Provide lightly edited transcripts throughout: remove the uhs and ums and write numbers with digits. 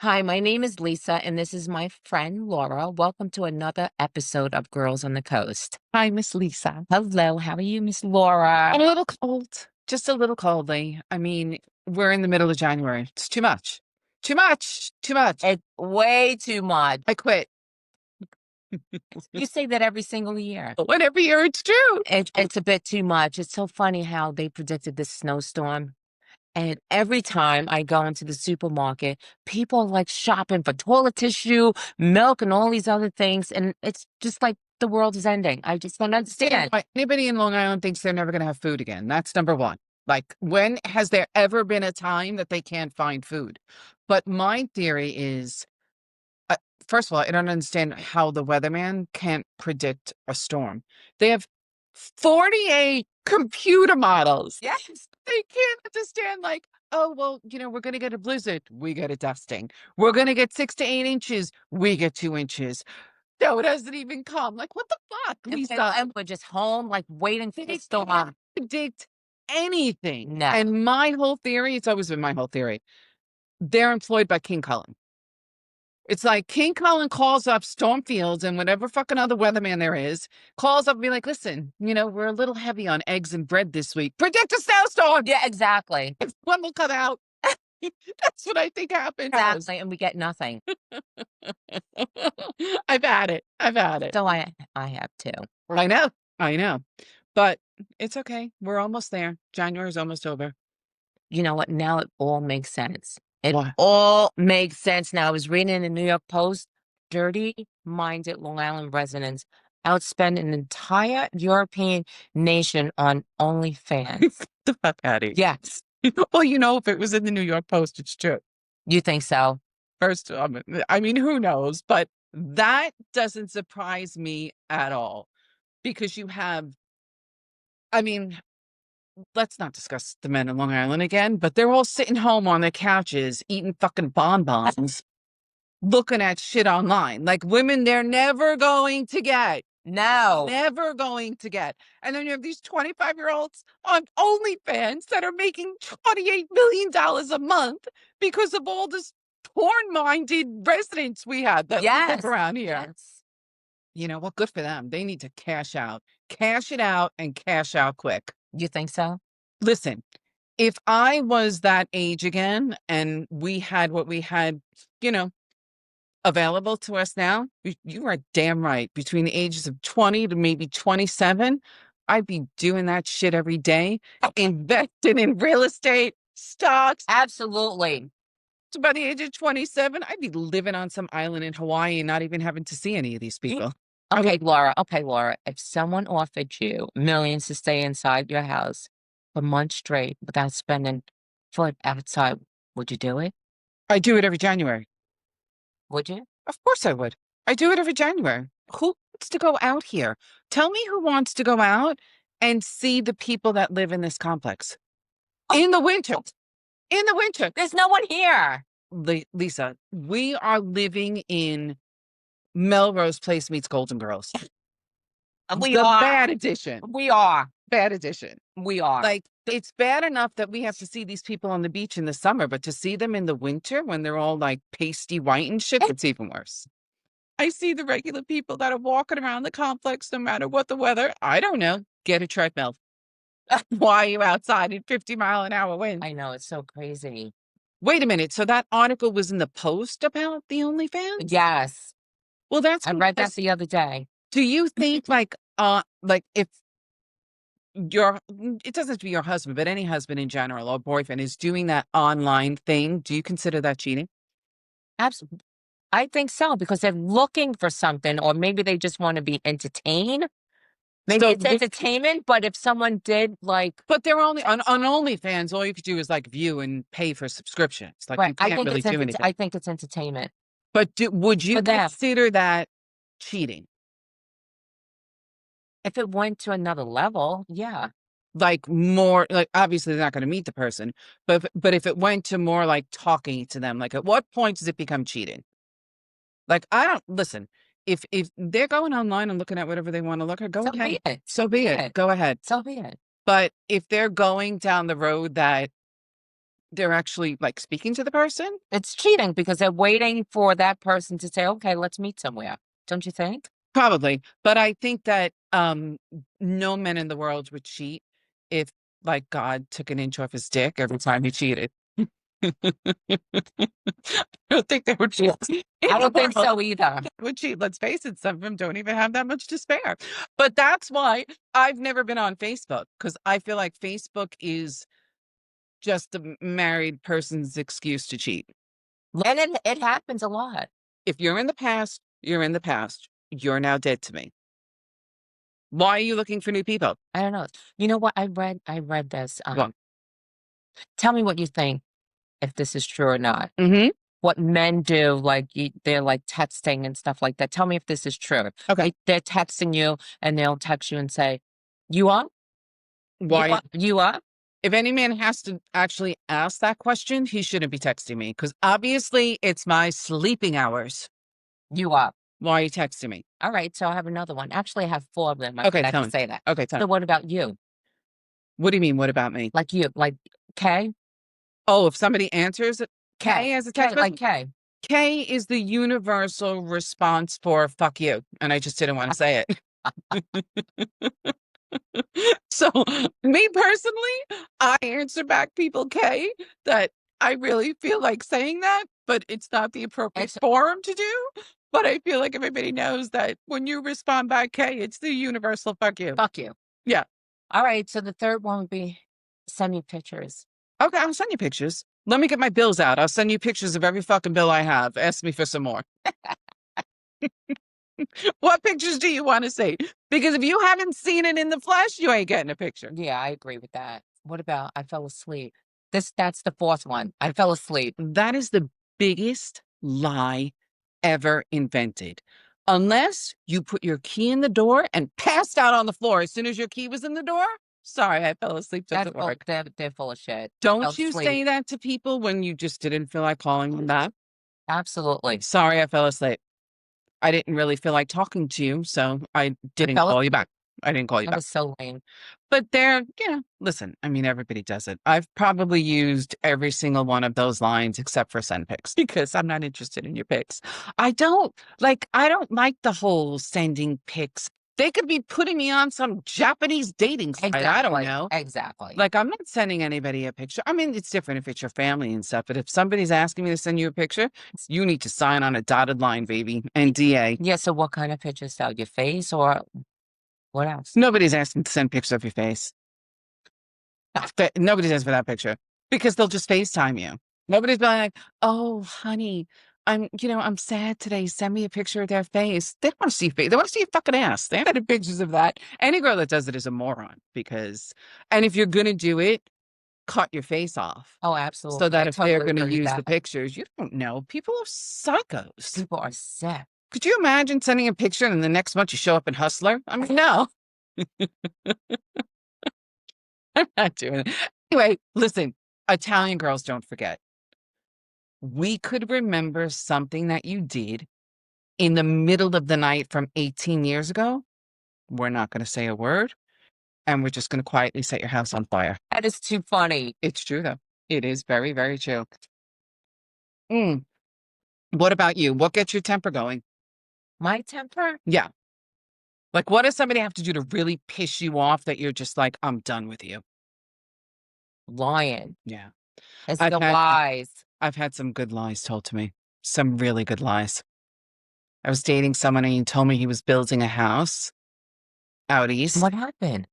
Hi, my name is Lisa, and this is my friend Laura. Welcome to another episode of Girls on the Coast. Hi, Miss Lisa. Hello, how are you, Miss Laura? I'm a little cold, just a little coldly. I mean, we're in the middle of January. It's too much. Too much. Too much. It's way too much. I quit. You say that every single year. But every year it's true. It's a bit too much. It's so funny how they predicted this snowstorm. And every time I go into the supermarket, people are like shopping for toilet tissue, milk, and all these other things. And it's just like the world is ending. I just don't understand. Anybody in Long Island thinks they're never going to have food again. That's number one. Like, when has there ever been a time that they can't find food? But my theory is, first of all, I don't understand how the weatherman can't predict a storm. They have 48 computer models. Yes. They can't understand, like, oh, well, we're going to get a blizzard. We get a dusting. We're going to get 6 to 8 inches. We get 2 inches. No, it doesn't even come. Like, what the fuck, Lisa? And we're just home, like waiting for the storm. Predict anything. No. And my whole theory, it's always been my whole theory, they're employed by King Cullen. It's like King Cullen calls up Stormfields and whatever fucking other weatherman there is, calls up and be like, listen, we're a little heavy on eggs and bread this week. Predict a snowstorm. Yeah, exactly. One will come out. That's what I think happened. Exactly, and we get nothing. I've had it. I've had it. So I have too. I know. I know. But it's okay. We're almost there. January's almost over. You know what? Now it all makes sense. It What? all makes sense now. I was reading in the New York Post, dirty-minded Long Island residents outspend an entire European nation on OnlyFans. The fuck out of here. Yes. Well, if it was in the New York Post, it's true. You think so? First, I mean, who knows? But that doesn't surprise me at all, because let's not discuss the men in Long Island again, but they're all sitting home on their couches eating fucking bonbons, looking at shit online. Like, women, they're never going to get. No. Never going to get. And then you have these 25-year-olds on OnlyFans that are making $28 million a month because of all this porn-minded residents we have that live around here. Yes. You know what? Good for them. They need to cash out. Cash it out and cash out quick. You think so? Listen, if I was that age again and we had what we had, available to us now, you are damn right. Between the ages of 20 to maybe 27, I'd be doing that shit every day, investing in real estate, stocks. Absolutely. So by the age of 27, I'd be living on some island in Hawaii and not even having to see any of these people. Okay, Laura. If someone offered you millions to stay inside your house for months straight without spending foot outside, would you do it? I do it every January. Would you? Of course I would. I do it every January. Who wants to go out here? Tell me who wants to go out and see the people that live in this complex. In the winter. In the winter. There's no one here. Lisa, we are living in Melrose Place meets Golden Girls. We are. Bad edition. We are. Bad edition. We are. Like, it's bad enough that we have to see these people on the beach in the summer, but to see them in the winter when they're all like pasty white and shit, it's even worse. I see the regular people that are walking around the complex no matter what the weather. I don't know. Get a treadmill. Why are you outside in 50-mile-an-hour wind? I know, it's so crazy. Wait a minute. So that article was in the Post about the OnlyFans? Yes. Well, I read that the other day. Do you think like if it doesn't have to be your husband, but any husband in general or boyfriend is doing that online thing, do you consider that cheating? Absolutely. I think so, because they're looking for something, or maybe they just want to be entertained. Maybe it's entertainment, but if someone did but they're only on OnlyFans, all you could do is like view and pay for subscriptions. Like, right. you can't really do anything. I think it's entertainment. But would you consider that cheating? If it went to another level, yeah. Like, more like, obviously they're not going to meet the person, but if it went to more like talking to them, like, at what point does it become cheating? Like, I don't listen. If they're going online and looking at whatever they want to look at, go ahead. So be it. Go ahead. So be it. But if they're going down the road that They're actually like speaking to the person? It's cheating because they're waiting for that person to say, okay, let's meet somewhere. Don't you think? Probably. But I think that no men in the world would cheat if like God took an inch off his dick every time he cheated. I don't think they would cheat. I don't think so either. Would cheat. Let's face it, some of them don't even have that much to spare. But that's why I've never been on Facebook, because I feel like Facebook is just a married person's excuse to cheat. And it happens a lot. If you're in the past, you're in the past. You're now dead to me. Why are you looking for new people? I don't know. You know what? I read this. Well, Tell me what you think, if this is true or not. mm-hmm. What men do, like they're like texting and stuff like that. Tell me if this is true. Okay. They're texting you and they'll text you and say, "You up? Why? You up?" If any man has to actually ask that question, he shouldn't be texting me, because obviously it's my sleeping hours. You up? Why are you texting me? All right. So I have another one. Actually, I have four of them. I Okay, forgot tell to me. say that. Okay, tell So me. what about you? What do you mean? What about me? Like you, like K? Oh, if somebody answers K as a text Like message, K. K is the universal response for fuck you. And I just didn't want to say it. So, me personally, I answer back people K that I really feel like saying that, but it's not the appropriate It's forum to do. But I feel like everybody knows that when you respond back K, it's the universal fuck you. fuck you. Yeah. All right. So the third one would be send me pictures. Okay, I'll send you pictures. Let me get my bills out. I'll send you pictures of every fucking bill I have. Ask me for some more. What pictures do you want to see? Because if you haven't seen it in the flesh, you ain't getting a picture. Yeah, I agree with that. What about I fell asleep? That's the fourth one. I fell asleep. That is the biggest lie ever invented. Unless you put your key in the door and passed out on the floor as soon as your key was in the door. Sorry, I fell asleep. Doesn't work. They're full of shit. Don't you say that to people when you just didn't feel like calling them back? Absolutely. Sorry, I fell asleep. I didn't really feel like talking to you, so I didn't fell call you back. I didn't call you That back. was so lame. But they're, listen, I mean, everybody does it. I've probably used every single one of those lines except for send pics, because I'm not interested in your pics. I don't like the whole sending pics. They could be putting me on some Japanese dating site. Exactly. I don't know. Exactly. Like, I'm not sending anybody a picture. I mean, it's different if it's your family and stuff, but if somebody's asking me to send you a picture, you need to sign on a dotted line, baby, and DA. Yeah, so what kind of pictures though? Your face or what else? Nobody's asking to send pictures of your face. Nobody's asking for that picture, because they'll just FaceTime you. Nobody's been like, "Oh, honey, I'm sad today. Send me a picture of their face." They don't want to see face. They want to see your fucking ass. They haven't had pictures of that. Any girl that does it is a moron, and if you're gonna do it, cut your face off. Oh, So absolutely. that I if they're totally gonna agree with use the that. pictures, you don't know. People are psychos. People are sick. Could you imagine sending a picture and the next month you show up in Hustler? I mean, no. I'm not doing it. Anyway, listen, Italian girls don't forget. We could remember something that you did in the middle of the night from 18 years ago. We're not going to say a word, and we're just going to quietly set your house on fire. That is too funny. It's true, though. It is very, very true. What about you? What gets your temper going? My temper? Yeah. Like, what does somebody have to do to really piss you off that you're just like, I'm done with you? Lying. Yeah. It's I've the had- lies. I've had some good lies told to me. Some really good lies. I was dating someone and he told me he was building a house out east. What happened?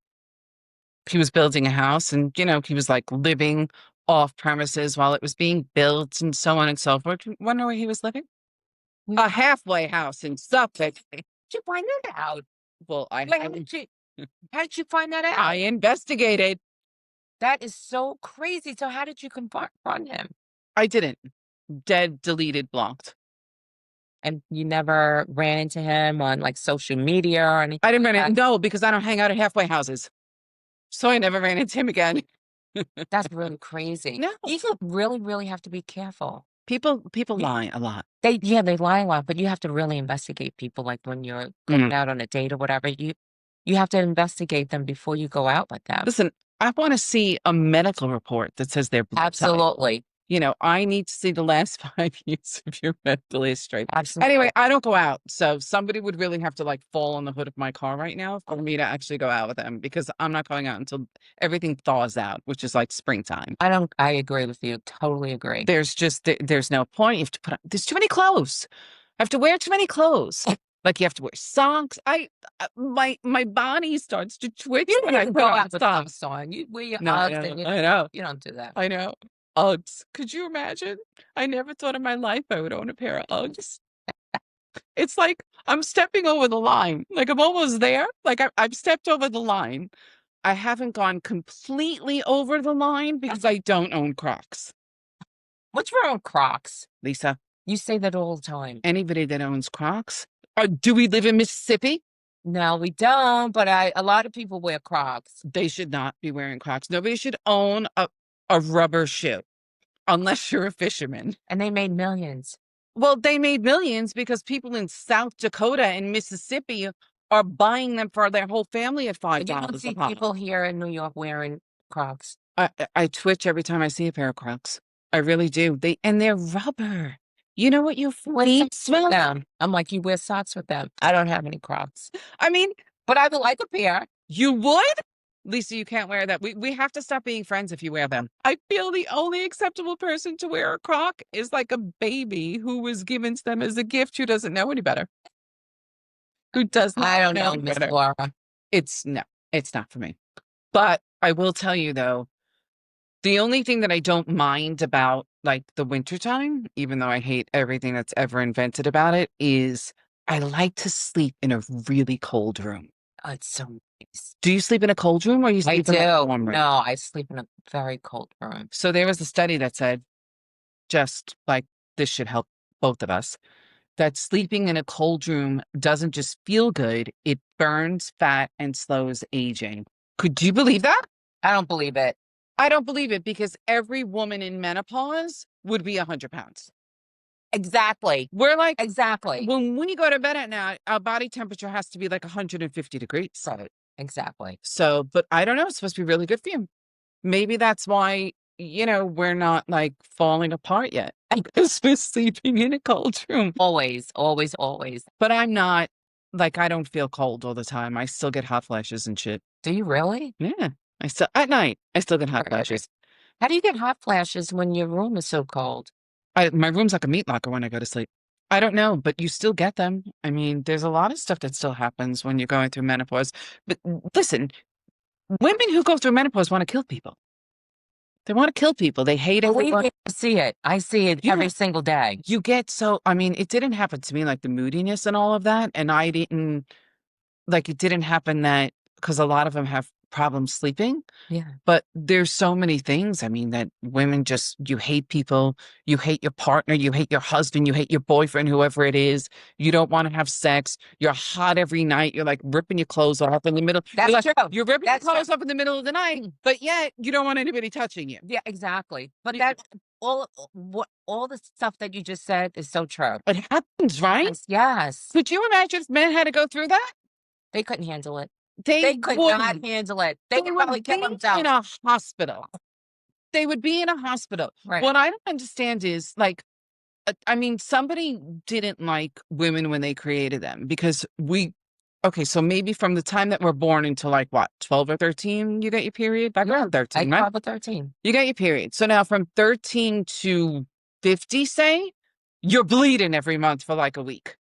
He was building a house and, he was like living off premises while it was being built and so on and so forth. Wonder where he was living? A halfway house in Suffolk. Did you find that out? Well, How did you find that out? I investigated. That is so crazy. So how did you confront him? I didn't. Dead, deleted, blocked. And you never ran into him on like social media or anything? I didn't run into No, because I don't hang out at halfway houses. So I never ran into him again. That's really crazy. No. You really, really have to be careful. People lie a lot. They lie a lot, but you have to really investigate people. Like when you're going out on a date or whatever, you have to investigate them before you go out with them. Listen, I want to see a medical report that says their blood type. Absolutely. I need to see the last 5 years of your medical history. Absolutely. Anyway, I don't go out. So somebody would really have to like fall on the hood of my car right now for me to actually go out with them because I'm not going out until everything thaws out, which is like springtime. I agree with you. Totally agree. There's no point. You have to put on, there's too many clothes. I have to wear too many clothes. Like you have to wear socks. My body starts to twitch when I put on socks. On. You wear your No, Uggs I know. you don't do that. I know. Uggs. Could you imagine? I never thought in my life I would own a pair of Uggs. It's like I'm stepping over the line. Like I'm almost there. Like I've stepped over the line. I haven't gone completely over the line because I don't own Crocs. What's wrong with Crocs? Lisa, You say that all the time. anybody that owns Crocs, do we live in Mississippi? No, we don't, but a lot of people wear Crocs. They should not be wearing Crocs. Nobody should own a rubber shoe unless you're a fisherman. And they made millions. Well, they made millions because people in South Dakota and Mississippi are buying them for their whole family at $5 You don't see a pop. people here in New York wearing Crocs. I twitch every time I see a pair of Crocs. I really do. They're rubber. You know what your feet smell? Them. I'm like, you wear socks with them. I don't have any Crocs. I mean, But I would like a pair. you would? Lisa, you can't wear that. We have to stop being friends if you wear them. I feel the only acceptable person to wear a Croc is like a baby who was given to them as a gift who doesn't know any better. Who does not I don't know, any Miss better. Laura. It's not for me. But I will tell you though, the only thing that I don't mind about like the wintertime, even though I hate everything that's ever invented about it, is I like to sleep in a really cold room. Oh, it's so nice. Do you sleep in a cold room or you I sleep in a do. warm room? No, I sleep in a very cold room. So there was a study that said, just like this should help both of us, that sleeping in a cold room doesn't just feel good, it burns fat and slows aging. Could you believe that? I don't believe it. I don't believe it because every woman in menopause would be 100 pounds. Exactly. We're like, Exactly. when you go to bed at night, our body temperature has to be like 150 degrees. Right. Exactly. So, but I don't know, it's supposed to be really good for you. Maybe that's why, we're not like falling apart yet because we're sleeping in a cold room. Always, always, always. But I'm not, like, I don't feel cold all the time. I still get hot flashes and shit. Do you really? Yeah. At night, I still get hot flashes. How do you get hot flashes when your room is so cold? My room's like a meat locker when I go to sleep. I don't know, but you still get them. I mean, there's a lot of stuff that still happens when you're going through menopause. But listen, women who go through menopause want to kill people. They want to kill people. They hate everyone. I see it. I see it every single day. You get I mean, it didn't happen to me, like the moodiness and all of that. And I didn't, like, it didn't happen that because a lot of them have problems sleeping. Yeah. But there's so many things. I mean, that women just, you hate people, you hate your partner, you hate your husband, you hate your boyfriend, whoever it is. You don't want to have sex. You're hot every night. You're like ripping your clothes off in the middle. That's true. You're ripping your clothes off in the middle of the night, but yet you don't want anybody touching you. Yeah, exactly. But that all the stuff that you just said is so true. It happens, right? Yes. Yes. Could you imagine if men had to go through that? They couldn't handle it. They could wouldn't. not handle it. They They would would probably kill be themselves. in a hospital. They would be in a hospital. Right. What I don't understand is, like, I mean, somebody didn't like women when they created them because okay, so maybe from the time that we're born until like what, 12 or 13, you get your period? Back around 13, right? 12 or 13. You get your period. So now from 13 to 50, say, you're bleeding every month for like a week.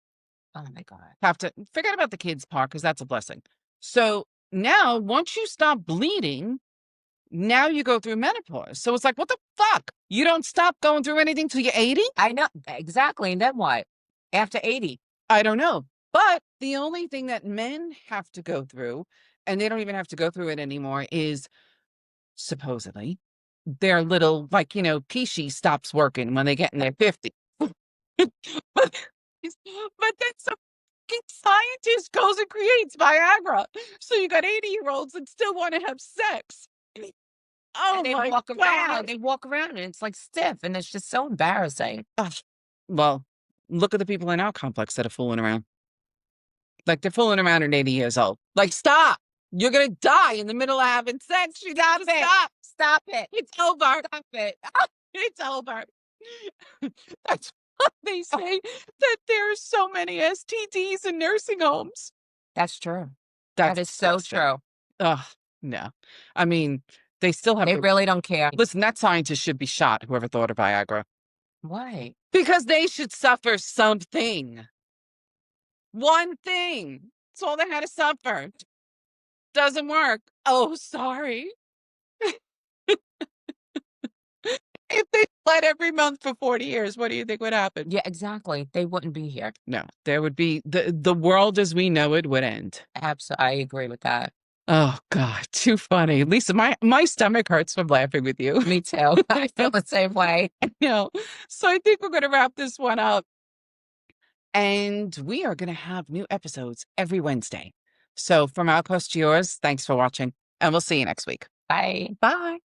Oh my God. Have to forget about the kids part because that's a blessing. So now once you stop bleeding, now you go through menopause. So it's like, what the fuck? You don't stop going through anything till you're 80? I know. Exactly. And then what? After 80? I don't know. But the only thing that men have to go through, and they don't even have to go through it anymore, is supposedly their little, like, peachy stops working when they get in their 50s. but then some fucking scientist goes and creates Viagra. So you got 80-year-olds that still want to have sex. Oh, and they my walk God. around. They walk around and it's like stiff and it's just so embarrassing. Well, look at the people in our complex that are fooling around. Like they're fooling around at 80 years old. Like, stop. You're gonna die in the middle of having sex. You gotta stop. Stop it. It's over. Stop it. It's over. That's why they say that there are so many STDs in nursing homes. That's true. That's That is so disgusting. true. Ugh, no. I mean, they still have They really don't care. listen, that scientist should be shot, whoever thought of Viagra. Why? Because they should suffer something. One thing. That's all they had to suffer. Doesn't work. Oh, sorry. If they bled every month for 40 years, what do you think would happen? Yeah, exactly. They wouldn't be here. No, there would be the world as we know it would end. Absolutely. I agree with that. Oh God, too funny. Lisa, my stomach hurts from laughing with you. Me too. I feel the same way. No. So I think we're gonna wrap this one up. And we are gonna have new episodes every Wednesday. So from our coast to yours, thanks for watching, and we'll see you next week. Bye. Bye.